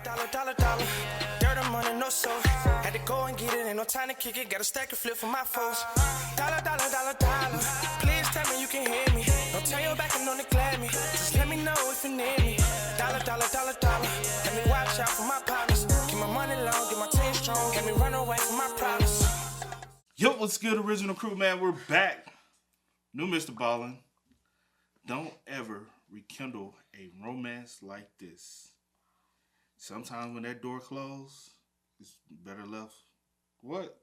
Dollar, dollar, dollar. Dirt and money, no soul. Had to go and get it, ain't no time to kick it. Got a stack and flip for my foes. Dollar, dollar, dollar, dollar. Please tell me you can hear me. Don't turn your back and don't neglect me. Just let me know if you need me. Dollar, dollar, dollar, dollar. Let me watch out for my partners. Keep my money long, get my team strong. Let me run away from my problems. Yo, what's good, original crew, man? We're back. New Mr. Ballen. Don't ever rekindle a romance like this. Sometimes when that door closed, it's better left. What?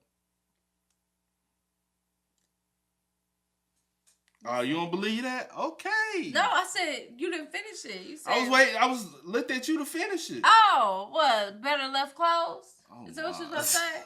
Oh, you don't believe that? Okay. No, I said you didn't finish it. You said I was waiting. I was looking at you to finish it. Oh, what? Better left closed? Oh, Is that what you was gonna say?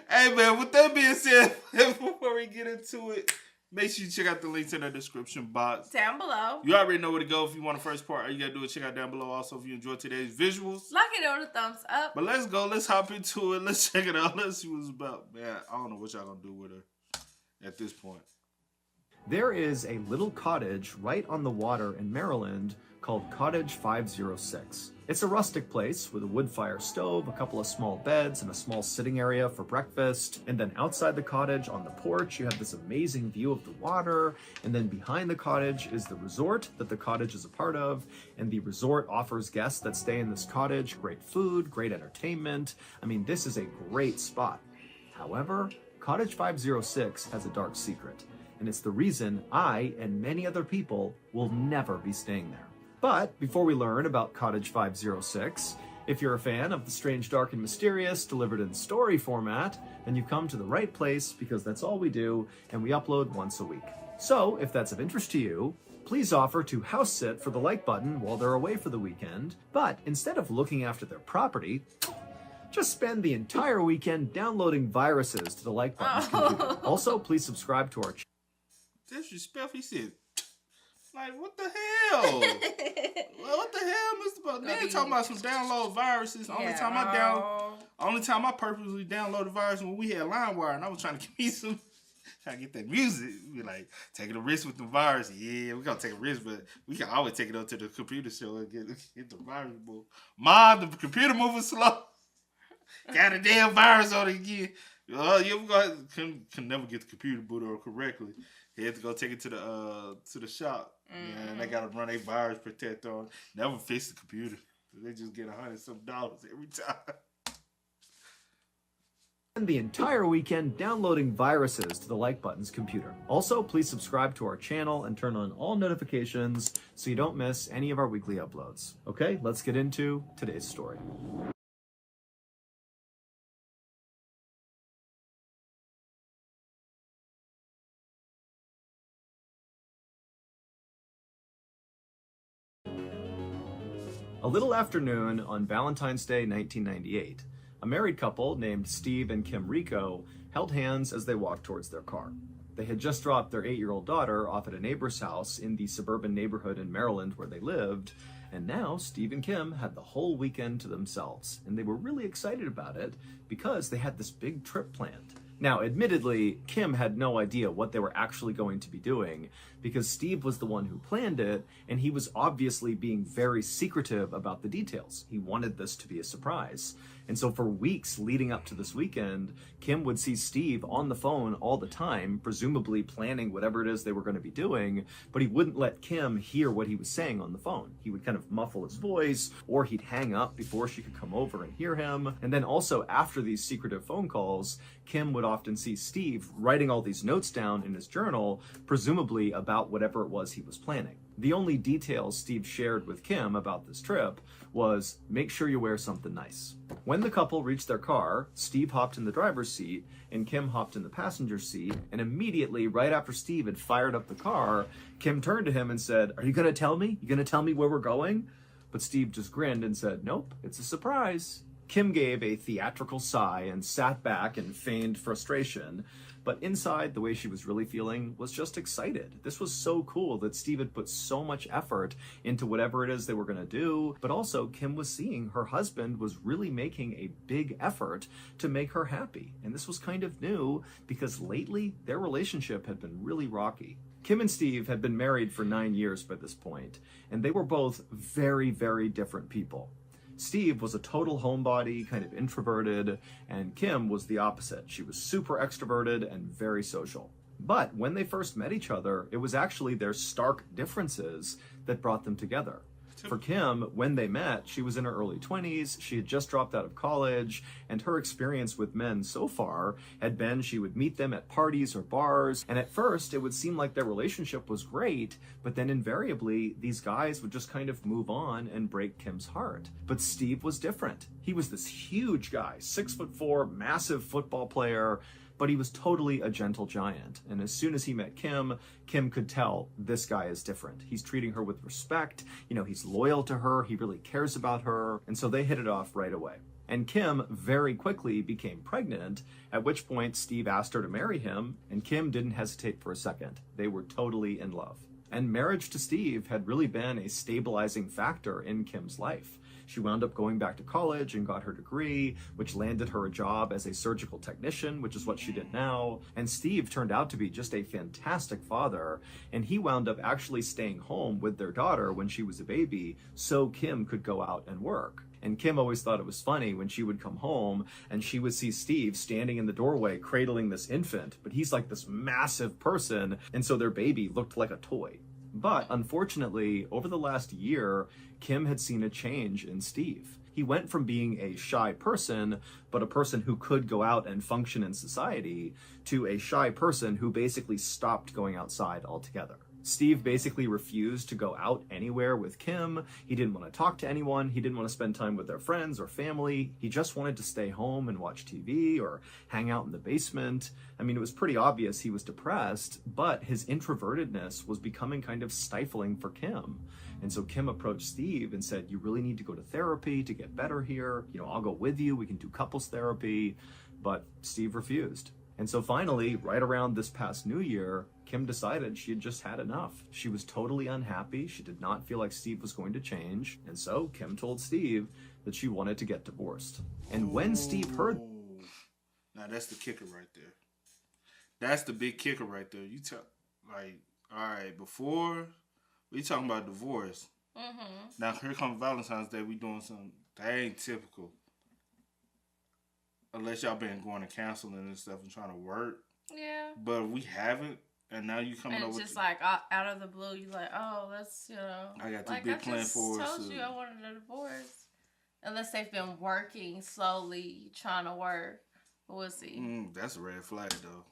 Hey, man, with that being said, before we get into it, make sure you check out the links in the description box. Down below. You already know where to go if you want the first part. All you got to do is check out down below. Also, if you enjoyed today's visuals. Like it on the thumbs up. But let's go. Let's hop into it. Let's check it out. Let's see what it's about. Man, I don't know what y'all going to do with her at this point. There is a little cottage right on the water in Maryland called Cottage 506. It's a rustic place with a wood fire stove, a couple of small beds, and a small sitting area for breakfast. And then outside the cottage on the porch, you have this amazing view of the water. And then behind the cottage is the resort that the cottage is a part of. And the resort offers guests that stay in this cottage great food, great entertainment. I mean, this is a great spot. However, Cottage 506 has a dark secret. And it's the reason I and many other people will never be staying there. But before we learn about Cottage 506, if you're a fan of the strange, dark, and mysterious delivered in story format, then you've come to the right place because that's all we do, and we upload once a week. So if that's of interest to you, please offer to house sit for the like button while they're away for the weekend. But instead of looking after their property, just spend the entire weekend downloading viruses to the like button's computer. Also, please subscribe to our channel. Disrespectful, he said. Like, what the hell? What the hell, Mr. Buck? Nigga talking about some download viruses. Only time I purposely downloaded viruses when we had LimeWire and I was trying to trying to get that music. We like taking a risk with the virus. Yeah, we gonna take a risk, but we can always take it up to the computer show and get the virus move. Mom, the computer moving slow. Got a damn virus on it again. Oh, yeah, we can never get the computer booted up correctly. He had to go take it to the shop. Yeah, and they gotta run a virus protector on. Never fix the computer. They just get $100-some every time. Spend the entire weekend downloading viruses to the like button's computer. Also, please subscribe to our channel and turn on all notifications so you don't miss any of our weekly uploads. Okay, let's get into today's story. A little afternoon on Valentine's Day 1998, a married couple named Steve and Kim Rico held hands as they walked towards their car. They had just dropped their 8-year-old daughter off at a neighbor's house in the suburban neighborhood in Maryland where they lived, and now Steve and Kim had the whole weekend to themselves, and they were really excited about it because they had this big trip planned. Now, admittedly, Kim had no idea what they were actually going to be doing because Steve was the one who planned it, and he was obviously being very secretive about the details. He wanted this to be a surprise. And so for weeks leading up to this weekend, Kim would see Steve on the phone all the time, presumably planning whatever it is they were going to be doing, but he wouldn't let Kim hear what he was saying on the phone. He would kind of muffle his voice, or he'd hang up before she could come over and hear him. And then also after these secretive phone calls, Kim would often see Steve writing all these notes down in his journal, presumably about whatever it was he was planning. The only details Steve shared with Kim about this trip was, make sure you wear something nice. When the couple reached their car, Steve hopped in the driver's seat and Kim hopped in the passenger seat, and immediately, right after Steve had fired up the car, Kim turned to him and said, "Are you gonna tell me? You gonna tell me where we're going?" But Steve just grinned and said, "Nope, it's a surprise." Kim gave a theatrical sigh and sat back and feigned frustration, but inside, the way she was really feeling was just excited. This was so cool that Steve had put so much effort into whatever it is they were going to do, but also Kim was seeing her husband was really making a big effort to make her happy. And this was kind of new because lately their relationship had been really rocky. Kim and Steve had been married for 9 years by this point, and they were both very, very different people. Steve was a total homebody, kind of introverted, and Kim was the opposite. She was super extroverted and very social. But when they first met each other, it was actually their stark differences that brought them together. For Kim, when they met, she was in her early 20s, she had just dropped out of college, and her experience with men so far had been she would meet them at parties or bars, and at first it would seem like their relationship was great, but then invariably these guys would just kind of move on and break Kim's heart. But Steve was different. He was this huge guy, 6'4", massive football player, but he was totally a gentle giant. And as soon as he met Kim, Kim could tell this guy is different. He's treating her with respect. You know, he's loyal to her. He really cares about her. And so they hit it off right away. And Kim very quickly became pregnant, at which point Steve asked her to marry him, and Kim didn't hesitate for a second. They were totally in love. And marriage to Steve had really been a stabilizing factor in Kim's life. She wound up going back to college and got her degree, which landed her a job as a surgical technician, which is what she did now. And Steve turned out to be just a fantastic father, and he wound up actually staying home with their daughter when she was a baby so Kim could go out and work. And Kim always thought it was funny when she would come home and she would see Steve standing in the doorway cradling this infant, but he's like this massive person, and so their baby looked like a toy. But unfortunately, over the last year, Kim had seen a change in Steve. He went from being a shy person, but a person who could go out and function in society, to a shy person who basically stopped going outside altogether. Steve basically refused to go out anywhere with Kim. He didn't want to talk to anyone. He didn't want to spend time with their friends or family. He just wanted to stay home and watch TV or hang out in the basement. I mean, it was pretty obvious he was depressed, but his introvertedness was becoming kind of stifling for Kim. And so Kim approached Steve and said, you really need to go to therapy to get better here. You know, I'll go with you. We can do couples therapy. But Steve refused. And so finally, right around this past New Year, Kim decided she had just had enough. She was totally unhappy. She did not feel like Steve was going to change. And so Kim told Steve that she wanted to get divorced. And when Steve heard... Now that's the kicker right there. That's the big kicker right there. You tell, like, all right, before we talking about divorce. Mm-hmm. Now here comes Valentine's Day. We doing something that ain't typical. Unless y'all been going to counseling and stuff and trying to work. Yeah. But we haven't. And now you coming and over. It's just like out of the blue, you like, oh, let's, you know. I got the big plan for us. I told you I wanted a divorce. Unless they've been working slowly, trying to work. We'll see. That's a red flag, though.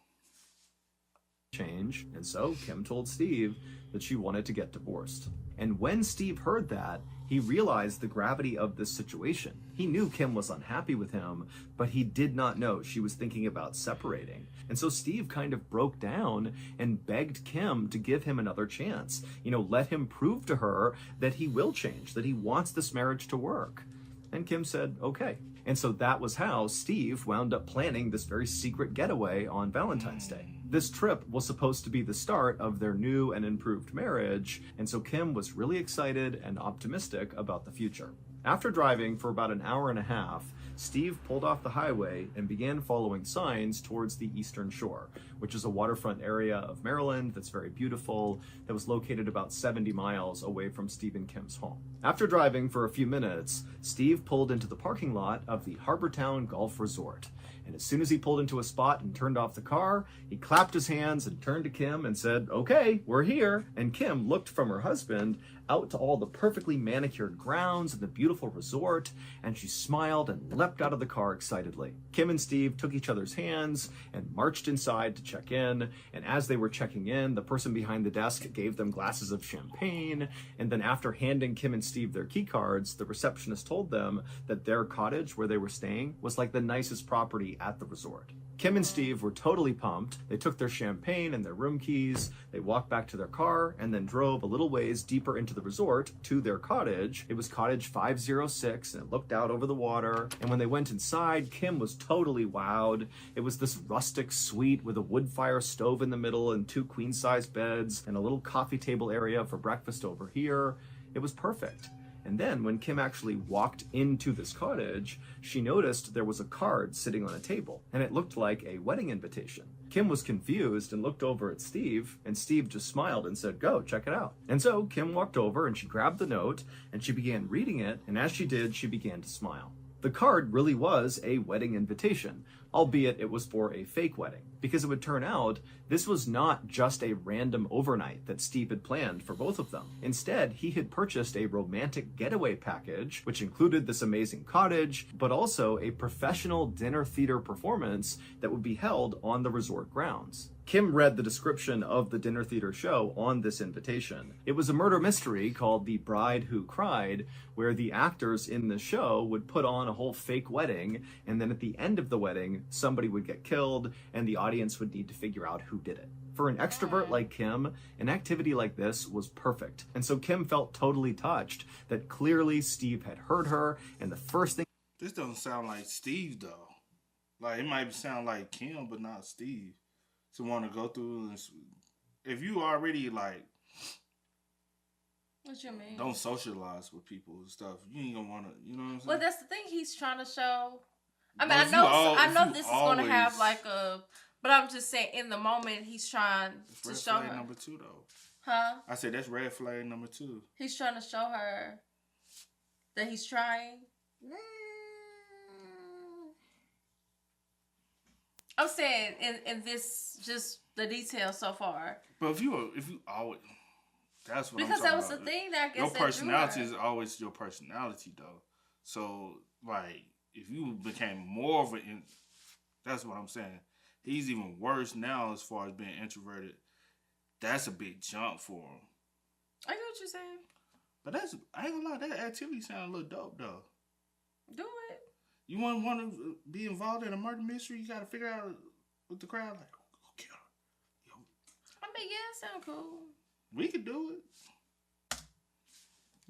Change. And so Kim told Steve that she wanted to get divorced. And when Steve heard that, he realized the gravity of this situation. He knew Kim was unhappy with him, but he did not know she was thinking about separating. And so Steve kind of broke down and begged Kim to give him another chance. You know, let him prove to her that he will change, that he wants this marriage to work. And Kim said, okay. And so that was how Steve wound up planning this very secret getaway on Valentine's Day. This trip was supposed to be the start of their new and improved marriage, and so Kim was really excited and optimistic about the future. After driving for about an hour and a half, Steve pulled off the highway and began following signs towards the Eastern Shore, which is a waterfront area of Maryland that's very beautiful, that was located about 70 miles away from Steve and Kim's home. After driving for a few minutes, Steve pulled into the parking lot of the Harbortown Golf Resort. And as soon as he pulled into a spot and turned off the car, he clapped his hands and turned to Kim and said, okay, we're here. And Kim looked from her husband out to all the perfectly manicured grounds and the beautiful resort, and she smiled and leapt out of the car excitedly. Kim and Steve took each other's hands and marched inside to check in, and as they were checking in, the person behind the desk gave them glasses of champagne, and then after handing Kim and Steve their key cards, the receptionist told them that their cottage where they were staying was like the nicest property at the resort. Kim and Steve were totally pumped. They took their champagne and their room keys, they walked back to their car, and then drove a little ways deeper into the resort to their cottage. It was cottage 506, and it looked out over the water. And when they went inside, Kim was totally wowed. It was this rustic suite with a wood fire stove in the middle and 2 queen-size beds and a little coffee table area for breakfast over here. It was perfect. And then when Kim actually walked into this cottage, she noticed there was a card sitting on a table, and it looked like a wedding invitation. Kim was confused and looked over at Steve, and Steve just smiled and said, "Go, check it out." And so Kim walked over and she grabbed the note and she began reading it, and as she did, she began to smile. The card really was a wedding invitation, albeit it was for a fake wedding, because it would turn out this was not just a random overnight that Steve had planned for both of them. Instead, he had purchased a romantic getaway package, which included this amazing cottage, but also a professional dinner theater performance that would be held on the resort grounds. Kim read the description of the dinner theater show on this invitation. It was a murder mystery called The Bride Who Cried, where the actors in the show would put on a whole fake wedding, and then at the end of the wedding, somebody would get killed, and the audience would need to figure out who did it. For an extrovert like Kim, an activity like this was perfect. And so Kim felt totally touched that clearly Steve had heard her, and the first thing... This doesn't sound like Steve, though. Like, it might sound like Kim, but not Steve. To want to go through, if you already like, what you mean? Don't socialize with people and stuff. You ain't gonna want to, you know what I'm saying? Well, that's the thing. He's trying to show. I mean, But I know this is always, going to have like a, but I'm just saying, in the moment, he's trying to show her. Number 2, though. Huh? I said that's red flag number 2. He's trying to show her that he's trying. I'm saying in this, just the details so far. But if you always, that's what because I'm that was about. the thing that I guess your that personality is always your personality, though. So like, if you became more of an, that's what I'm saying. He's even worse now as far as being introverted. That's a big jump for him. I get what you're saying. But I ain't gonna lie, that activity sounds a little dope, though. Do it. You want to be involved in a murder mystery? You got to figure out with the crowd, like, go kill her. Yo. I mean, yeah, it sounds cool. We could do it.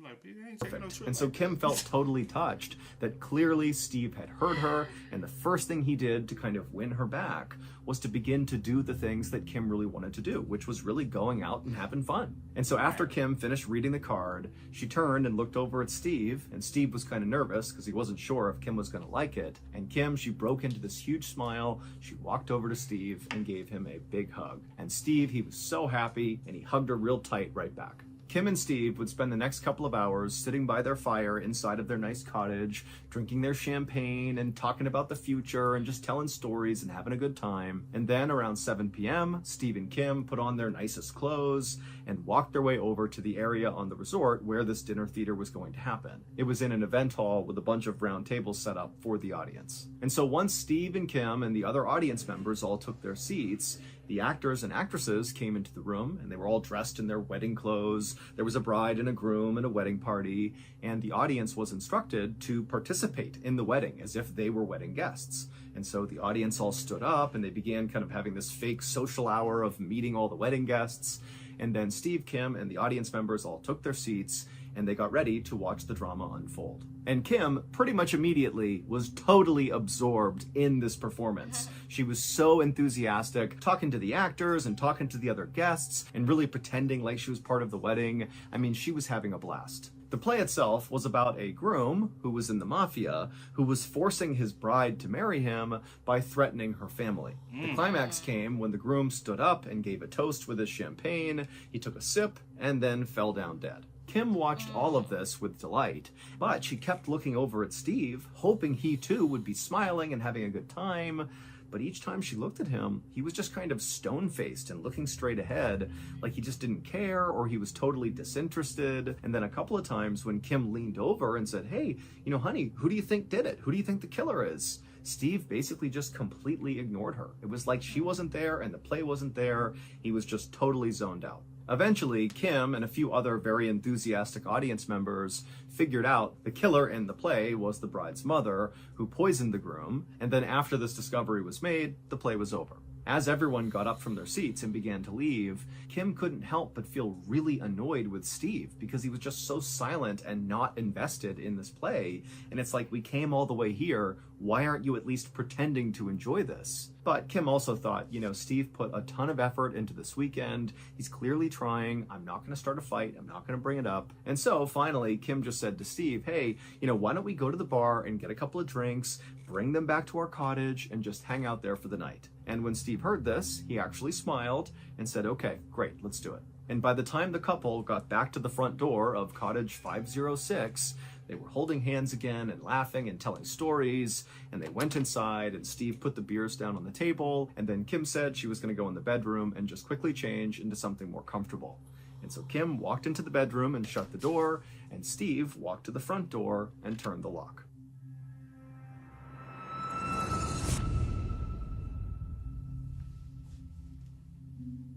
Like, people ain't taking no trip. And so Kim felt totally touched that clearly Steve had heard her, and the first thing he did to kind of win her back was to begin to do the things that Kim really wanted to do, which was really going out and having fun. And so after Kim finished reading the card, she turned and looked over at Steve, and Steve was kind of nervous because he wasn't sure if Kim was going to like it. And Kim, she broke into this huge smile. She walked over to Steve and gave him a big hug. And Steve, he was so happy, and he hugged her real tight right back. Kim and Steve would spend the next couple of hours sitting by their fire inside of their nice cottage, drinking their champagne and talking about the future and just telling stories and having a good time. And then around 7 p.m., Steve and Kim put on their nicest clothes and walked their way over to the area on the resort where this dinner theater was going to happen. It was in an event hall with a bunch of round tables set up for the audience. And so once Steve and Kim and the other audience members all took their seats, the actors and actresses came into the room, and they were all dressed in their wedding clothes. There was a bride and a groom and a wedding party, and the audience was instructed to participate in the wedding as if they were wedding guests. And so the audience all stood up, and they began kind of having this fake social hour of meeting all the wedding guests. And then Steve, Kim, and the audience members all took their seats, and they got ready to watch the drama unfold. And Kim, pretty much immediately, was totally absorbed in this performance. She was so enthusiastic, talking to the actors and talking to the other guests, and really pretending like she was part of the wedding. I mean, she was having a blast. The play itself was about a groom who was in the mafia, who was forcing his bride to marry him by threatening her family. The climax came when the groom stood up and gave a toast with his champagne. He took a sip and then fell down dead. Kim watched all of this with delight, but she kept looking over at Steve, hoping he too would be smiling and having a good time. But each time she looked at him, he was just kind of stone-faced and looking straight ahead, like he just didn't care or he was totally disinterested. And then a couple of times when Kim leaned over and said, "Hey, you know, honey, who do you think did it? Who do you think the killer is?" Steve basically just completely ignored her. It was like she wasn't there and the play wasn't there. He was just totally zoned out. Eventually, Kim and a few other very enthusiastic audience members figured out the killer in the play was the bride's mother, who poisoned the groom, and then after this discovery was made, the play was over. As everyone got up from their seats and began to leave, Kim couldn't help but feel really annoyed with Steve because he was just so silent and not invested in this play. And it's like, we came all the way here. Why aren't you at least pretending to enjoy this? But Kim also thought, Steve put a ton of effort into this weekend. He's clearly trying. I'm not going to start a fight. I'm not going to bring it up. And so finally, Kim just said to Steve, hey, why don't we go to the bar and get a couple of drinks, bring them back to our cottage, and just hang out there for the night. And when Steve heard this, he actually smiled and said, okay, great, let's do it. And by the time the couple got back to the front door of cottage 506, they were holding hands again and laughing and telling stories, and they went inside and Steve put the beers down on the table, and then Kim said she was going to go in the bedroom and just quickly change into something more comfortable. And so Kim walked into the bedroom and shut the door, and Steve walked to the front door and turned the lock.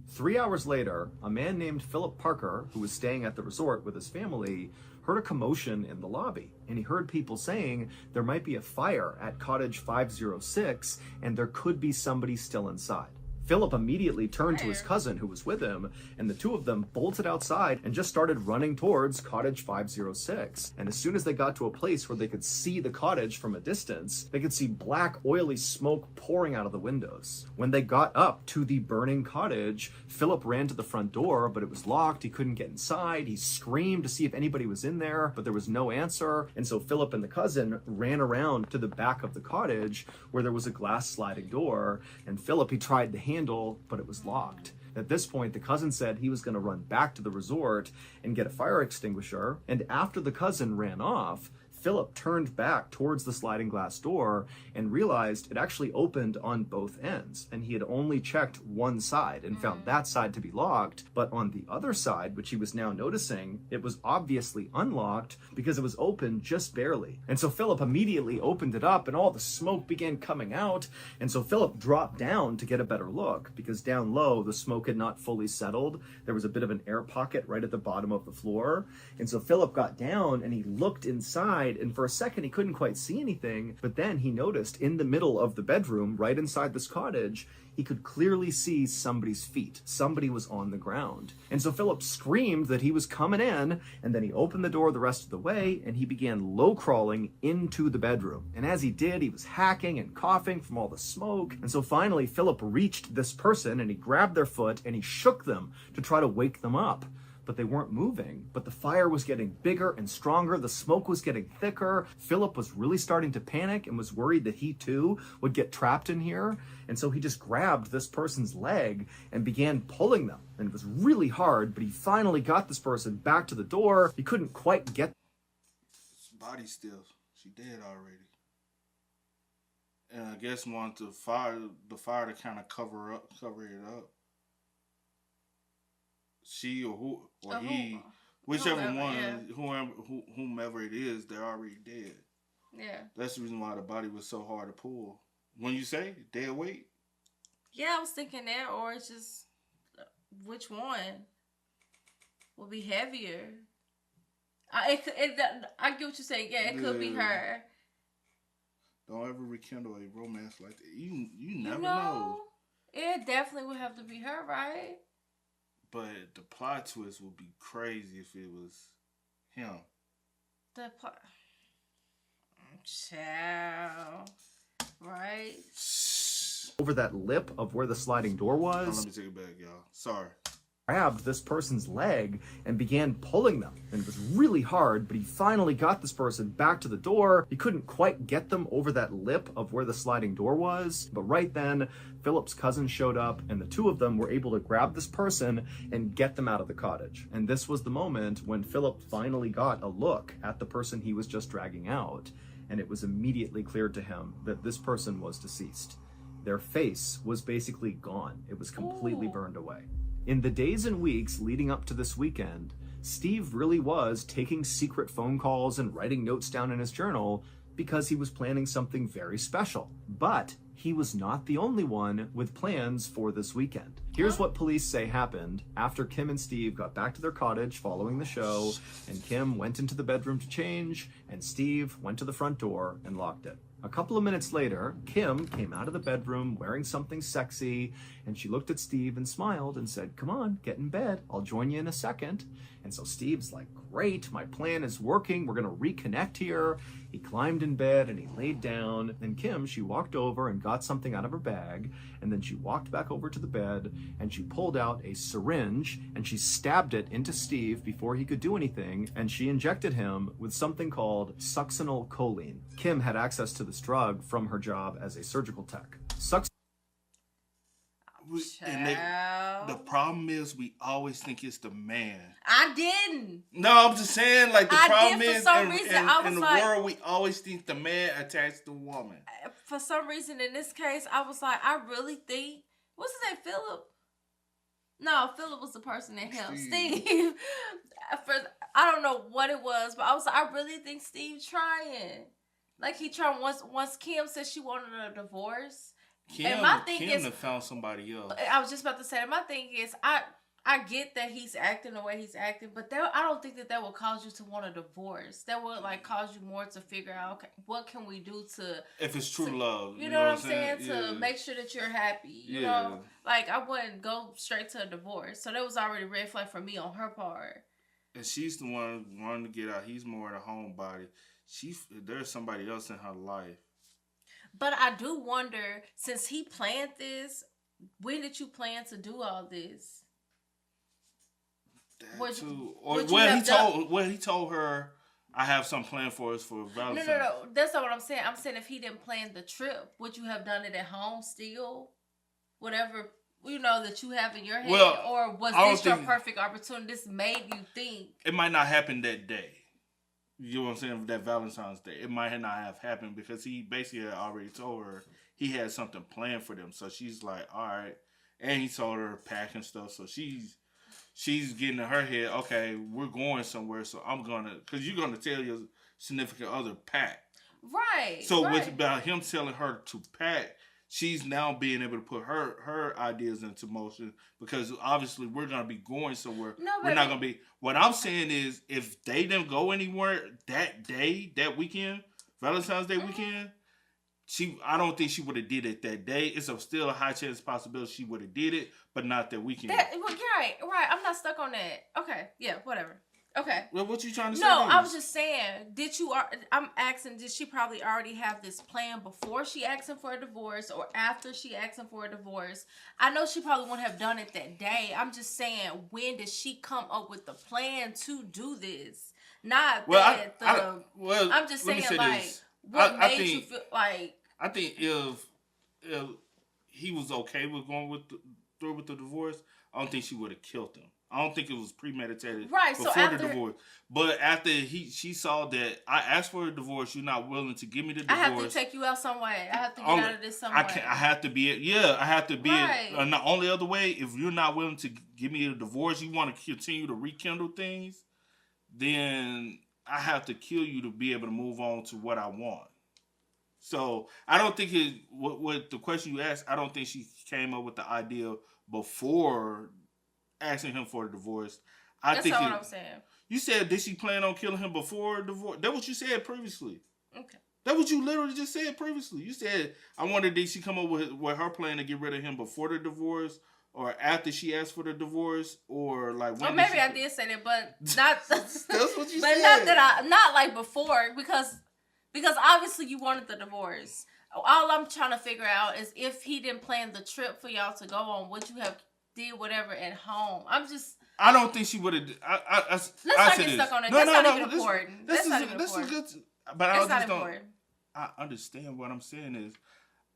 Three hours later, a man named Philip Parker, who was staying at the resort with his family, heard a commotion in the lobby, and he heard people saying there might be a fire at cottage 506 and there could be somebody still inside. Philip immediately turned to his cousin who was with him, and the two of them bolted outside and just started running towards cottage 506. And as soon as they got to a place where they could see the cottage from a distance, they could see black, oily smoke pouring out of the windows. When they got up to the burning cottage, Philip ran to the front door, but it was locked. He couldn't get inside. He screamed to see if anybody was in there, but there was no answer. And so Philip and the cousin ran around to the back of the cottage where there was a glass sliding door, and Philip, he tried the handle, but it was locked. At this point, the cousin said he was going to run back to the resort and get a fire extinguisher, and after the cousin ran off, Philip turned back towards the sliding glass door and realized it actually opened on both ends, and he had only checked one side and found that side to be locked, but on the other side, which he was now noticing, it was obviously unlocked because it was open just barely. And so Philip immediately opened it up and all the smoke began coming out, and so Philip dropped down to get a better look because down low the smoke had not fully settled. There was a bit of an air pocket right at the bottom of the floor, and so Philip got down and he looked inside, and for a second he couldn't quite see anything, but then he noticed in the middle of the bedroom, right inside this cottage, he could clearly see somebody's feet. Somebody was on the ground. And so Philip screamed that he was coming in, and then he opened the door the rest of the way, and he began low crawling into the bedroom. And as he did, he was hacking and coughing from all the smoke. And so finally, Philip reached this person, and he grabbed their foot, and he shook them to try to wake them up. But they weren't moving. But the fire was getting bigger and stronger. The smoke was getting thicker. Philip was really starting to panic and was worried that he too would get trapped in here. And so he just grabbed this person's leg and began pulling them. And it was really hard, but he finally got this person back to the door. He couldn't quite get... His body still. She dead already. And I guess wanted the fire to kind of cover it up. She or who or he, whichever whomever it is, they're already dead. Yeah. That's the reason why the body was so hard to pull. When you say dead weight? Yeah, I was thinking that, or it's just which one will be heavier. I get what you're saying. Yeah, it could be her. Don't ever rekindle a romance like that. You never know. It definitely would have to be her, right? But the plot twist would be crazy if it was him. The plot... Child. Right? over that lip of where the sliding door was. Oh, let me take it back, y'all. Sorry. Grabbed this person's leg and began pulling them. And it was really hard, but he finally got this person back to the door. He couldn't quite get them over that lip of where the sliding door was. But right then, Philip's cousin showed up, and the two of them were able to grab this person and get them out of the cottage. And this was the moment when Philip finally got a look at the person he was just dragging out. And it was immediately clear to him that this person was deceased. Their face was basically gone. It was completely burned away. In the days and weeks leading up to this weekend, Steve really was taking secret phone calls and writing notes down in his journal because he was planning something very special. But he was not the only one with plans for this weekend. Here's what police say happened after Kim and Steve got back to their cottage following the show, and Kim went into the bedroom to change, and Steve went to the front door and locked it. A couple of minutes later, Kim came out of the bedroom wearing something sexy, and she looked at Steve and smiled and said, "Come on, get in bed. I'll join you in a second." And so Steve's like, great, my plan is working. We're going to reconnect here. He climbed in bed and he laid down. And Kim, she walked over and got something out of her bag. And then she walked back over to the bed and she pulled out a syringe and she stabbed it into Steve before he could do anything. And she injected him with something called succinylcholine. Kim had access to this drug from her job as a surgical tech. The problem is we always think it's the man. I didn't. No, I'm just saying, like, the problem is in the like, world, we always think the man attached the woman. For some reason, in this case, I was like, I really think, what's his name, Philip? No, Philip was the person that helped Steve. I don't know what it was, but I was like, I really think Steve trying. Like, he tried once Kim said she wanted a divorce. Kim found somebody else. I was just about to say that. My thing is, I get that he's acting the way he's acting, but I don't think that will cause you to want a divorce. That would like cause you more to figure out, okay, what can we do to, if it's true love, you know what I'm saying, to make sure that you're happy. You know, like I wouldn't go straight to a divorce. So that was already a red flag for me on her part. And she's the one wanting to get out. He's more of a homebody. There's somebody else in her life. But I do wonder, since he planned this, when did you plan to do all this? He told her, I have some plan for us for Valentine's. No. That's not what I'm saying. I'm saying if he didn't plan the trip, would you have done it at home still? Whatever, you know, that you have in your head? Or was this your perfect opportunity? This made you think? It might not happen that day. You know what I'm saying? That Valentine's Day. It might not have happened because he basically had already told her he had something planned for them. So she's like, all right. And he told her packing stuff. So she's getting in her head, okay, we're going somewhere. So I'm going to, because you're going to tell your significant other pack. Right. So with about him telling her to pack, she's now being able to put her ideas into motion because obviously we're going to be going somewhere. No, we're not going to be. What I'm saying is if they didn't go anywhere that day, that weekend, Valentine's Day weekend, I don't think she would have did it that day. It's still a high chance possibility she would have did it, but not that weekend. Right. I'm not stuck on that. Okay. Yeah, whatever. Okay. Well, what you trying to say? No, I was just saying, I'm asking, did she probably already have this plan before she asked him for a divorce or after she asked him for a divorce? I know she probably wouldn't have done it that day. I'm just saying, when did she come up with the plan to do this? Not I'm just saying, like, what made you feel like... I think if he was okay with going through with the divorce, I don't think she would have killed him. I don't think it was premeditated before the divorce. But after she saw that I asked for a divorce, you're not willing to give me the divorce. I have to take you out some way. I have to get out of this some way. I have to be it. And the only other way, if you're not willing to give me a divorce, you want to continue to rekindle things, then I have to kill you to be able to move on to what I want. So I don't think what the question you asked, I don't think she came up with the idea before asking him for a divorce. That's not what I'm saying. You said, did she plan on killing him before divorce? That's what you said previously. Okay. That's what you literally just said previously. You said, I wondered, did she come up with her plan to get rid of him before the divorce or after she asked for the divorce, or like when? Well, maybe I did say that, but not. That's what you but said. But not like before, because obviously you wanted the divorce. All I'm trying to figure out is if he didn't plan the trip for y'all to go on, would you have did whatever at home? I don't think she would have. Let's not get stuck on it. That's not even important. That's not even important. But I just don't. I understand what I'm saying is,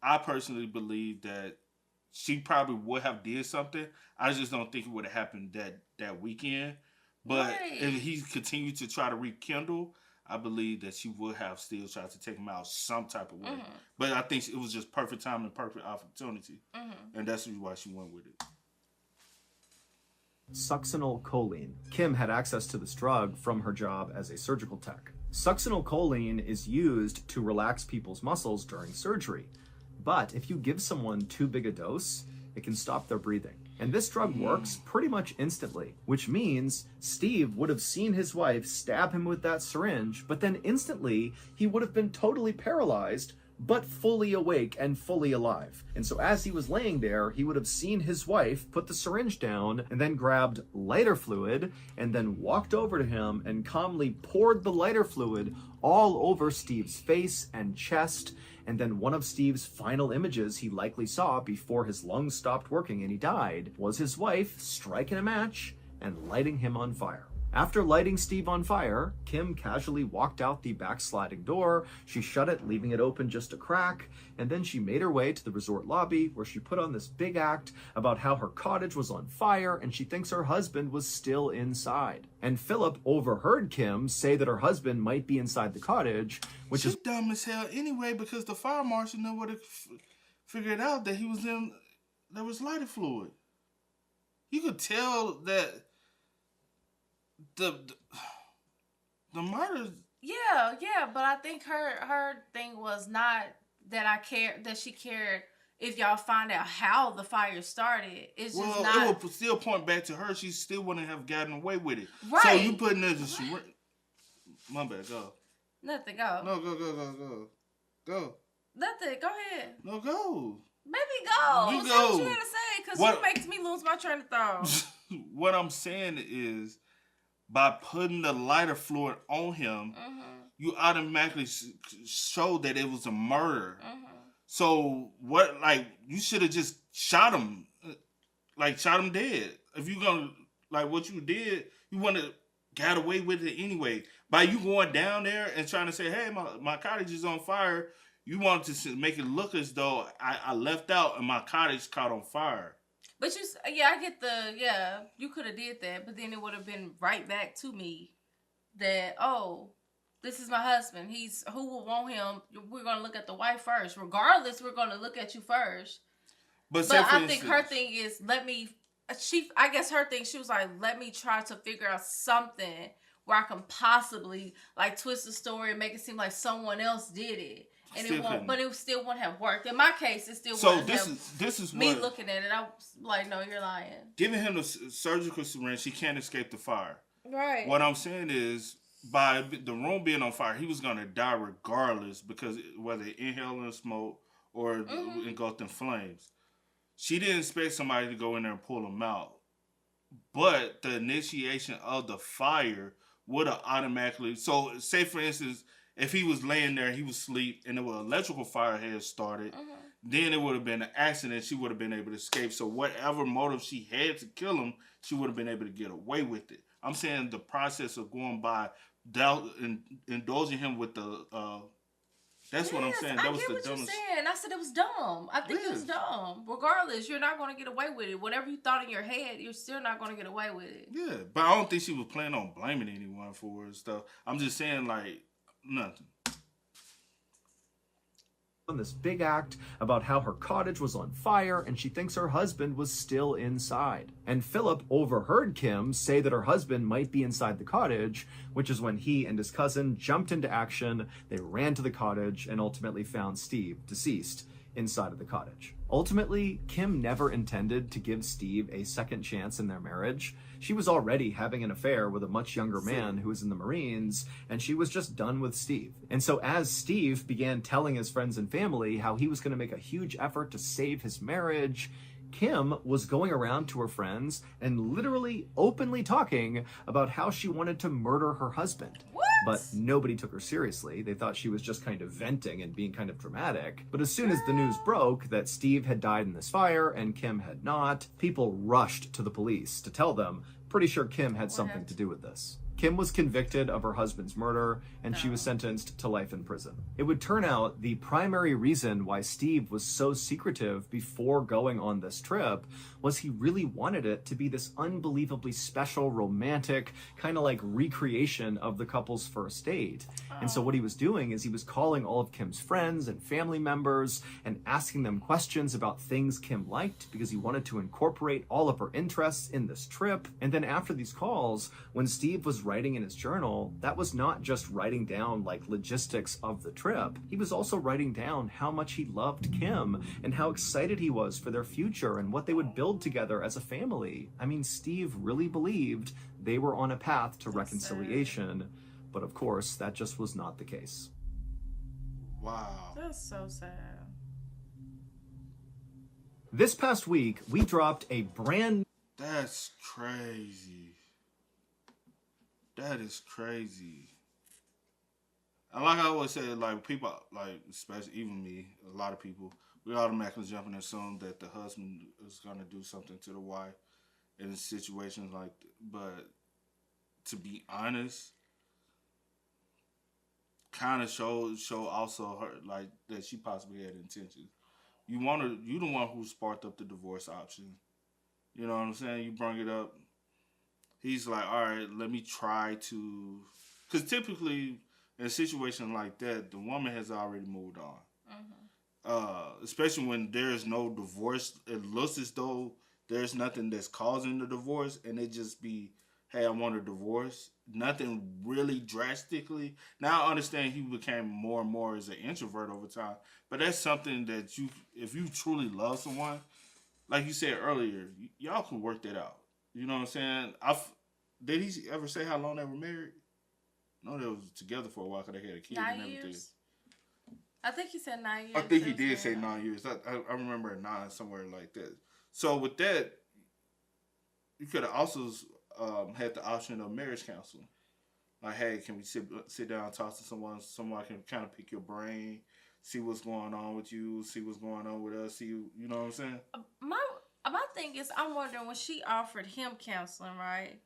I personally believe that she probably would have did something. I just don't think it would have happened that weekend. But if he continued to try to rekindle, I believe that she would have still tried to take him out some type of way. Mm-hmm. But I think it was just perfect time and perfect opportunity. Mm-hmm. And that's why she went with it. Succinylcholine. Kim had access to this drug from her job as a surgical tech. Succinylcholine is used to relax people's muscles during surgery. But if you give someone too big a dose, it can stop their breathing. And this drug works pretty much instantly, which means Steve would have seen his wife stab him with that syringe, but then instantly he would have been totally paralyzed but fully awake and fully alive. And so as he was laying there, he would have seen his wife put the syringe down and then grabbed lighter fluid and then walked over to him and calmly poured the lighter fluid all over Steve's face and chest. And then one of Steve's final images he likely saw before his lungs stopped working and he died was his wife striking a match and lighting him on fire. After lighting Steve on fire, Kim casually walked out the backsliding door. She shut it, leaving it open just a crack, and then she made her way to the resort lobby where she put on this big act about how her cottage was on fire and she thinks her husband was still inside. And Philip overheard Kim say that her husband might be inside the cottage, which is dumb as hell anyway, because the fire marshal never would have figured out that there was lighter fluid. You could tell that the murder. Yeah, but I think her thing was not that she cared if y'all find out how the fire started. It's just not. It would still point back to her. She still wouldn't have gotten away with it. Right. So you putting it as a my bad. Go. Nothing. Go. No, go. Nothing. Go ahead. No, go. Baby, go. You Say go. what you gotta say, because you makes me lose my train of thought. What I'm saying is, by putting the lighter fluid on him, you automatically show that it was a murder. So what? Like, you should have just shot him, shot him dead. If you gonna what you did, you want to get away with it anyway. By you going down there and trying to say, "Hey, my cottage is on fire," you wanted to make it look as though I left out and my cottage caught on fire. But I get you could have did that, but then it would have been right back to me that, oh, this is my husband. Who will want him? We're going to look at the wife first. Regardless, we're going to look at you first. But I think her thing is, I guess her thing, she was like, let me try to figure out something where I can possibly twist the story and make it seem like someone else did it. And it still won't have worked. In my case, it still wouldn't have. This is me looking at it. I was like, no, you're lying. Giving him the surgical syringe, he can't escape the fire. Right. What I'm saying is, by the room being on fire, he was going to die regardless, because whether inhaling smoke or engulfed in flames. She didn't expect somebody to go in there and pull him out. But the initiation of the fire would have automatically... So, say for instance, if he was laying there, he was asleep, and an electrical fire had started, then it would have been an accident. She would have been able to escape. So whatever motive she had to kill him, she would have been able to get away with it. I'm saying the process of going by and indulging him with the... that's what I'm saying. That was the dumbest. You're saying. I said it was dumb. I think it was dumb. Regardless, you're not going to get away with it. Whatever you thought in your head, you're still not going to get away with it. Yeah, but I don't think she was planning on blaming anyone for it and stuff. I'm just saying, nothing. On this big act about how her cottage was on fire and she thinks her husband was still inside. And Philip overheard Kim say that her husband might be inside the cottage, which is when he and his cousin jumped into action. They ran to the cottage and ultimately found Steve deceased inside of the cottage. Ultimately, Kim never intended to give Steve a second chance in their marriage. She was already having an affair with a much younger man who was in the Marines, and she was just done with Steve. And so as Steve began telling his friends and family how he was going to make a huge effort to save his marriage, Kim was going around to her friends and literally openly talking about how she wanted to murder her husband. What? But nobody took her seriously. They thought she was just kind of venting and being kind of dramatic. But as soon as the news broke that Steve had died in this fire and Kim had not, people rushed to the police to tell them, pretty sure Kim had something to do with this. Kim was convicted of her husband's murder, and she was sentenced to life in prison. It would turn out the primary reason why Steve was so secretive before going on this trip was he really wanted it to be this unbelievably special, romantic, kind of like recreation of the couple's first date. And so what he was doing is he was calling all of Kim's friends and family members and asking them questions about things Kim liked because he wanted to incorporate all of her interests in this trip. And then after these calls, when Steve was writing in his journal, that was not just writing down logistics of the trip. He was also writing down how much he loved Kim and how excited he was for their future and what they would build together as a family. I mean, Steve really believed they were on a path to reconciliation, but of course, that just was not the case. Wow. That's so sad. This past week, we dropped a brand... That's crazy. That is crazy. And like I always say, like people, like especially even me, a lot of people, we automatically jump in and assume that the husband is gonna do something to the wife in situations like. But to be honest, kind of show also her like that she possibly had intentions. You the one who sparked up the divorce option. You know what I'm saying? You bring it up. He's like, all right, let me try to, because typically in a situation like that, the woman has already moved on. Especially when there's no divorce, it looks as though there's nothing that's causing the divorce, and it just be, hey, I want a divorce. Nothing really drastically. Now I understand he became more and more as an introvert over time, but that's something that if you truly love someone, like you said earlier, y'all can work that out. You know what I'm saying? Did he ever say how long they were married? No, they was together for a while because they had a kid 9 and everything. years. I think he said 9 years. I think he did say 9 years. I remember a 9 somewhere like that. So with that, you could have also had the option of marriage counseling. Like, hey, can we sit down and talk to someone? Someone can kind of pick your brain, see what's going on with you, see what's going on with us. See, you know what I'm saying? My thing is, I'm wondering when she offered him counseling, right?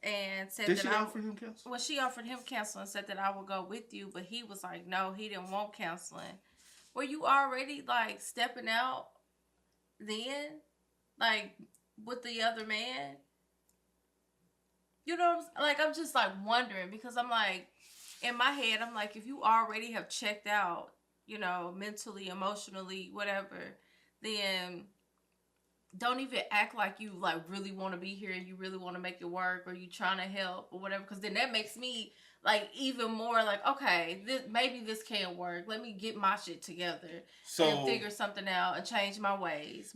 And said Did that she offer him counseling? when she offered him counseling, said that I would go with you, but he was like, no, he didn't want counseling. Were you already like stepping out then, like with the other man? You know what I'm like? I'm just like wondering because I'm like, in my head, I'm like, if you already have checked out, you know, mentally, emotionally, whatever, then don't even act like you like really want to be here and you really want to make it work or you trying to help or whatever, because then that makes me like even more like, okay, maybe this can't work. Let me get my shit together and figure something out and change my ways.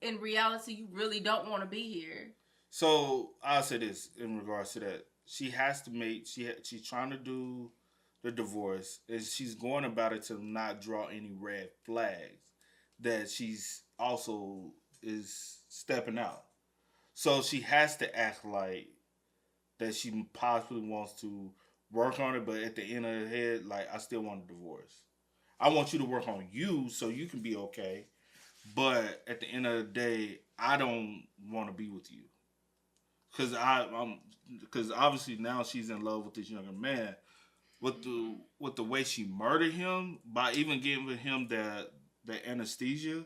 In reality, you really don't want to be here. So I'll say this in regards to that: she has to make she's trying to do the divorce, and she's going about it to not draw any red flags that she's also is stepping out. So she has to act like that she possibly wants to work on it, but at the end of her head, like, I still want a divorce. I want you to work on you so you can be okay, but at the end of the day, I don't want to be with you. Because obviously now she's in love with this younger man. With the way she murdered him, by even giving him the anesthesia,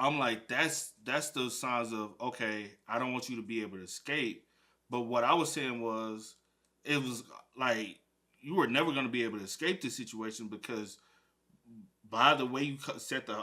I'm like, that's the signs of, okay, I don't want you to be able to escape. But what I was saying was, it was like, you were never going to be able to escape this situation because by the way you set the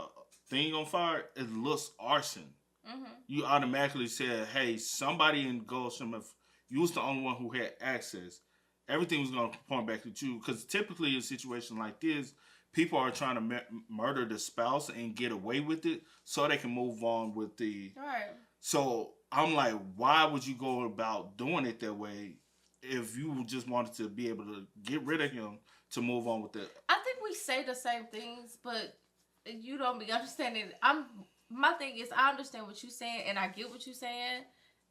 thing on fire, it looks arson. Mm-hmm. You automatically said, hey, somebody in Goldstream, if you was the only one who had access, everything was going to point back at you. Because typically in a situation like this, people are trying to murder the spouse and get away with it so they can move on with the... Right. So I'm like, why would you go about doing it that way if you just wanted to be able to get rid of him to move on with it? I think we say the same things, but you don't be understanding. My thing is, I understand what you're saying and I get what you're saying.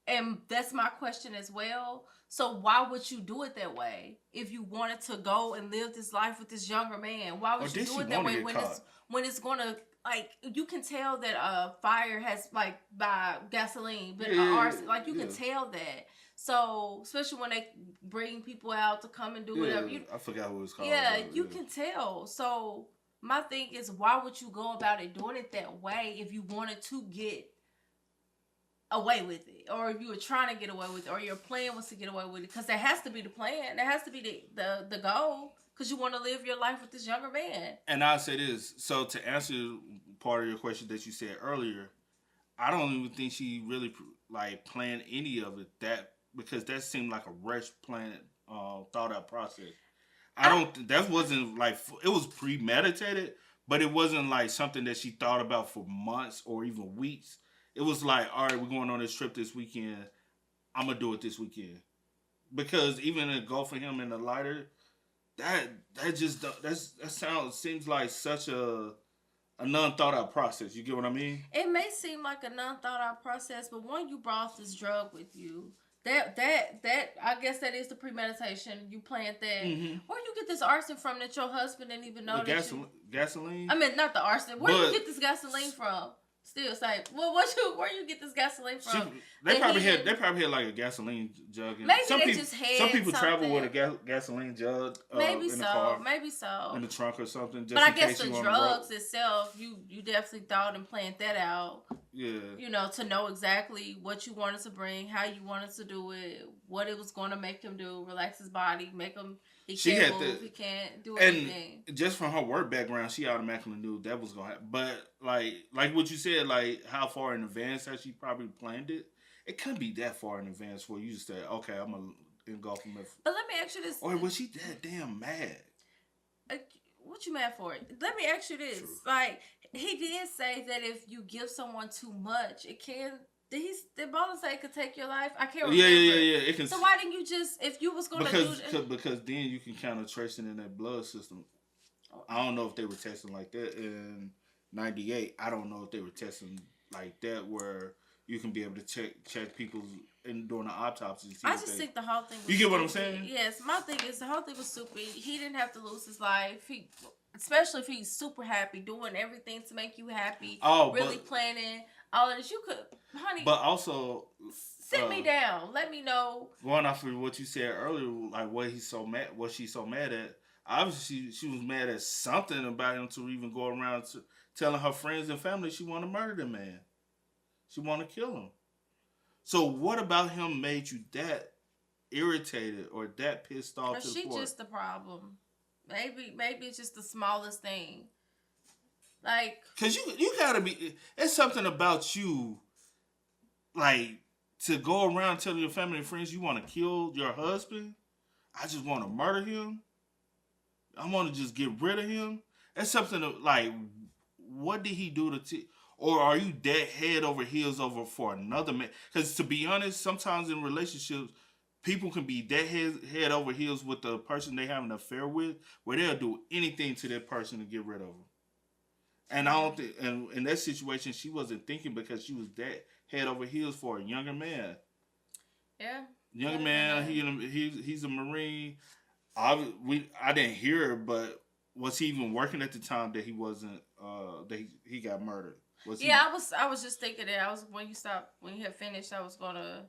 And that's my question as well. So why would you do it that way if you wanted to go and live this life with this younger man? Why would you do it that way when it's gonna, like, you can tell that fire has, like, by gasoline, but arson, like, you can tell that. So especially when they bring people out to come and do whatever. I forgot what it was called. Yeah, you can tell. So my thing is, why would you go about it doing it that way if you wanted to get away with it, or if you were trying to get away with it, or your plan was to get away with it? Because that has to be the plan. That has to be the goal, because you want to live your life with this younger man. And I'll say this. So to answer part of your question that you said earlier, I don't even think she really like planned any of it, because that seemed like a rush planned, thought out process. That wasn't like, it was premeditated, but it wasn't like something that she thought about for months or even weeks. It was like, all right, we're going on this trip this weekend. I'm going to do it this weekend. Because even to go for him in the lighter, seems like such a non-thought out process. You get what I mean? It may seem like a non-thought out process, but when you brought this drug with you, that I guess that is the premeditation. You planned that. Mm-hmm. Where you get this arson from that your husband didn't even know? Gasoline? I mean, not the arson. Where you get this gasoline from? Still, say, well, where you get this gasoline from? They probably had like a gasoline jug. Maybe some people travel with a gasoline jug. Maybe in the car, maybe so. In the trunk or something. Just but I guess the drugs itself, you definitely thought and planned that out. Yeah. You know, to know exactly what you wanted to bring, how you wanted to do it, what it was going to make him do, relax his body, make him. He can't move. He can't do anything. And just from her work background, she automatically knew that was gonna happen. But like what you said, like how far in advance has she probably planned it? It couldn't be that far in advance where you just say, "Okay, I'm gonna engulf him." But let me ask you this: or was she that damn mad? What you mad for? Let me ask you this: True. like he did say that if you give someone too much, it can. Did Ballen say it could take your life? I can't remember. Yeah. It can. So why didn't you just, if you was going to do that? Because then you can kind of trace it in that blood system. I don't know if they were testing like that in '98. I don't know if they were testing like that where you can be able to check people's during the autopsy. I just think the whole thing was You get what I'm saying? Yes. My thing is the whole thing was stupid. He didn't have to lose his life. Especially if he's super happy, doing everything to make you happy. Planning. All of this, you could, honey. But also, sit me down. Let me know. Going off of what you said earlier, like what she's so mad at. Obviously, she was mad at something about him to even go around telling her friends and family she want to murder the man. She want to kill him. So what about him made you that irritated or that pissed off? She's just the problem. Maybe it's just the smallest thing. Like, cause you gotta be. It's something about you, like to go around telling your family and friends you want to kill your husband. I just want to murder him. I want to just get rid of him. That's something like, what did he do or are you dead head over heels over for another man? Because to be honest, sometimes in relationships, people can be dead head over heels with the person they have an affair with, where they'll do anything to that person to get rid of them. And I don't think, and in that situation, she wasn't thinking because she was that head over heels for a younger man. Yeah. Younger man, he's a Marine. I didn't hear it, but was he even working at the time that he wasn't? That he got murdered? I was just thinking that when you had finished, I was gonna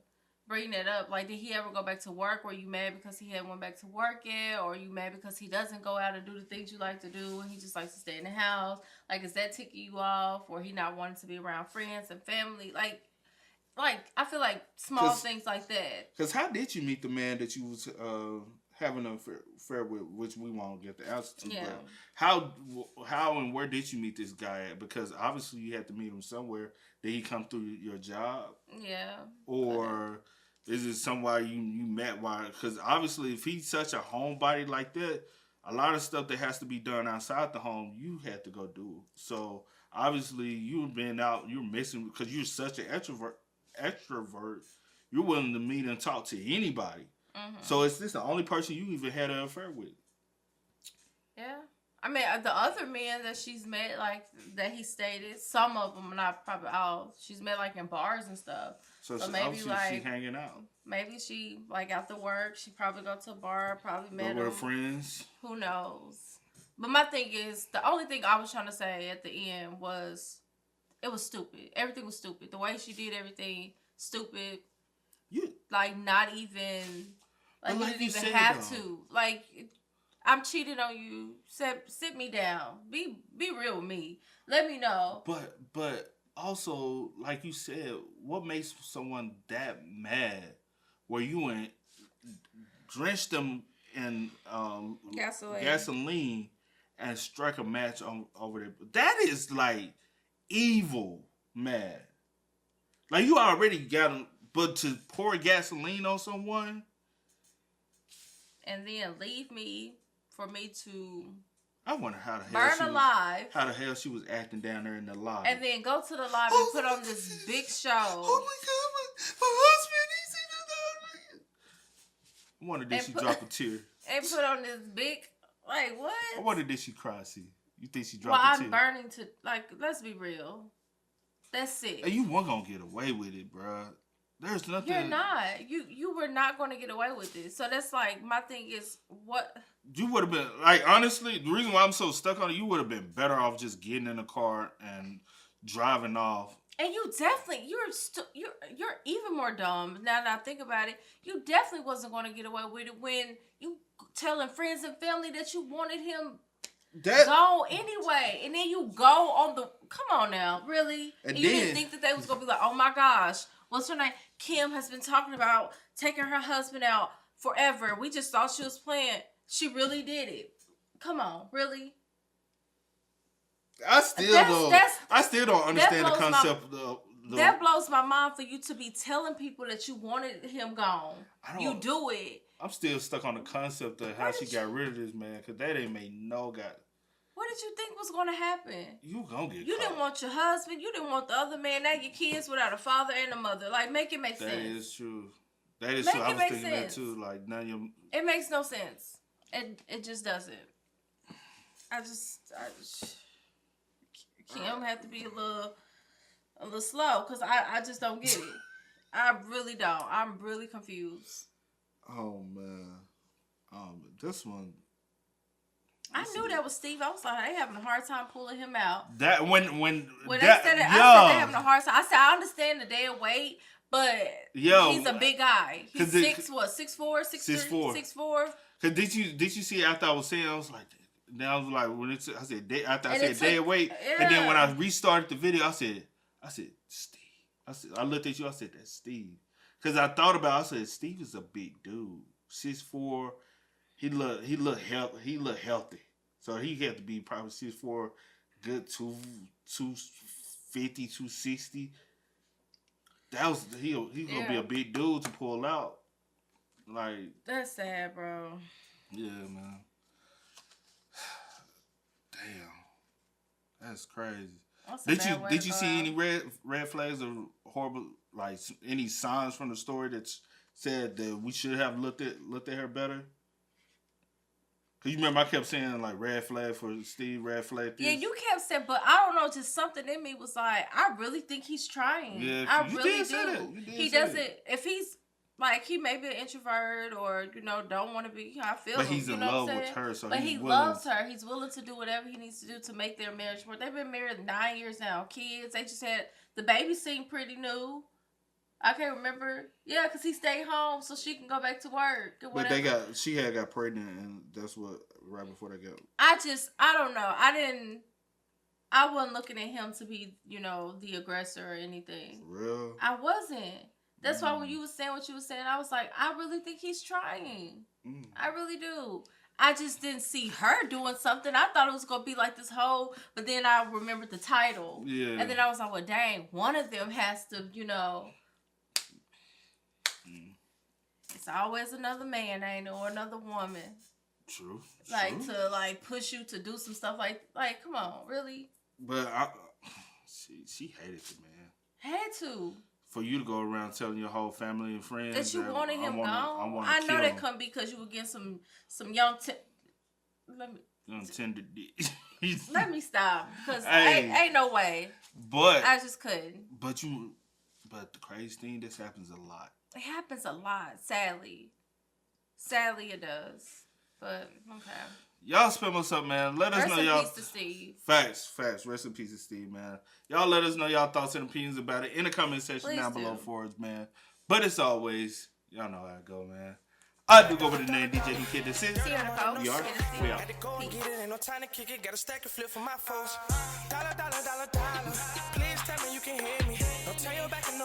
bring that up. Like, did he ever go back to work? Were you mad because he hadn't went back to work yet? Or are you mad because he doesn't go out and do the things you like to do and he just likes to stay in the house? Like, is that ticking you off? Or he not wanting to be around friends and family? Like I feel like small things like that. Because how did you meet the man that you was having an affair with, which we won't get the answer to? Yeah. But how and where did you meet this guy at? Because obviously you had to meet him somewhere. Did he come through your job? Yeah. Or is it somewhere you met? Why? Because obviously, if he's such a homebody like that, a lot of stuff that has to be done outside the home, you had to go do. So obviously, you've been out. You're missing because you're such an extrovert. You're willing to meet and talk to anybody. Mm-hmm. So is this the only person you even had an affair with? Yeah. I mean, the other men that she's met, like, that he stated, some of them, not probably all, she's met, like, in bars and stuff. So maybe, like, she hanging out. Maybe she, like, after work, she probably go to a bar, probably met with her friends. Who knows? But my thing is, the only thing I was trying to say at the end was, it was stupid. Everything was stupid. The way she did everything, stupid. Like, not even, like, you didn't even have to. Like, I'm cheating on you. Sit me down. Be real with me. Let me know. But also, like you said, what makes someone that mad where you drench them in gasoline and strike a match over there? That is like evil mad. Like, you already got them, but to pour gasoline on someone and then leave me for me to I wonder how the hell burn alive. How the hell she was acting down there in the lobby. And then go to the lobby and put on this big show. Oh my God, my husband, he's in the lobby. I wonder did she drop a tear. And put on this big Like, what? I wonder, did she cry, see? You think she Well, dropped a I'm tear? burning to, like, let's be real. That's it. Hey, you weren't going to get away with it, bro. There's nothing. You're not. You were not going to get away with it. So that's like, my thing is, what? You would have been, like, honestly, the reason why I'm so stuck on it, you would have been better off just getting in the car and driving off. And you definitely, you're even more dumb now that I think about it. You definitely wasn't going to get away with it when you telling friends and family that you wanted him gone anyway. And then you go on the, come on now, really? And you didn't think that they was going to be like, oh my gosh, what's her name? Kim has been talking about taking her husband out forever. We just thought she was playing. She really did it. Come on, really? I still don't understand the concept of that blows my mind for you to be telling people that you wanted him gone. You do it. I'm still stuck on the concept of how she got rid of this man, because that ain't made no god. What did you think was going to happen? You gonna get You caught. didn't want your husband. You didn't want the other man. Now your kids without a father and a mother. Like, make it make sense. That is true. That is true. I was thinking that too. Like, now you. It makes no sense. It just doesn't. I just Kim have to be a little slow, because I just don't get it. I really don't. I'm really confused. Oh man. This one. I knew that was Steve. I was like, they having a hard time pulling him out. That when they that, said it, I said they having a hard time. I said I understand the day of weight, but he's a big guy. He's 6'4", 6'4". Cause did you see after I was saying, I was like, then I was like, when I said day, after I said day of weight, and then when I restarted the video, I said Steve. I looked at you. I said, that's Steve. Cause I thought about. I said, Steve is a big dude, 6'4". He look healthy. So he had to be probably 6'4", good 250, 260. That was he's gonna be a big dude to pull out. Like, that's sad, bro. Yeah, man. Damn, that's crazy. Did you see any red flags or horrible, like any signs from the story that said that we should have looked at her better? Cause you remember I kept saying like red flag for Steve, red flag this. Yeah, you kept saying, but I don't know, just something in me was like, I really think he's trying. Yeah, I really do. He doesn't. If he's like, he may be an introvert or don't want to be. I feel. But he's in love with her, so but he loves her. He's willing to do whatever he needs to do to make their marriage work. They've been married 9 years now. Kids. They just had the baby. Seemed pretty new. I can't remember. Yeah, because he stayed home so she can go back to work. But she had got pregnant, and that's what right before they got. I don't know. I wasn't looking at him to be, the aggressor or anything. For real? I wasn't. That's why when you was saying what you were saying, I was like, I really think he's trying. I really do. I just didn't see her doing something. I thought it was going to be like this whole, but then I remembered the title. Yeah. And then I was like, well, dang, one of them has to, it's always another man, ain't it? Or another woman. True. To push you to do some stuff like come on, really? But she hated it, man. Had to. For you to go around telling your whole family and friends that you wanted him gone. I know that come because you were getting some young tender dick. Let me stop, because ain't no way. But I just couldn't. But the crazy thing, this happens a lot. It happens a lot, sadly. Sadly, it does. But okay. Y'all spam us up, man. Let us know y'all. Rest in peace to Steve. Facts. Rest in peace to Steve, man. Y'all let us know y'all thoughts and opinions about it in the comment section down below for us, man. But as always, y'all know how it go, man. I do go with the name DJ Kid the City. See you in the post. We are. Had to go and get it, ain't no time to kick it. Got a stack and flip for my foes. Dollar. Please tell me you can hear me. Don't turn your back and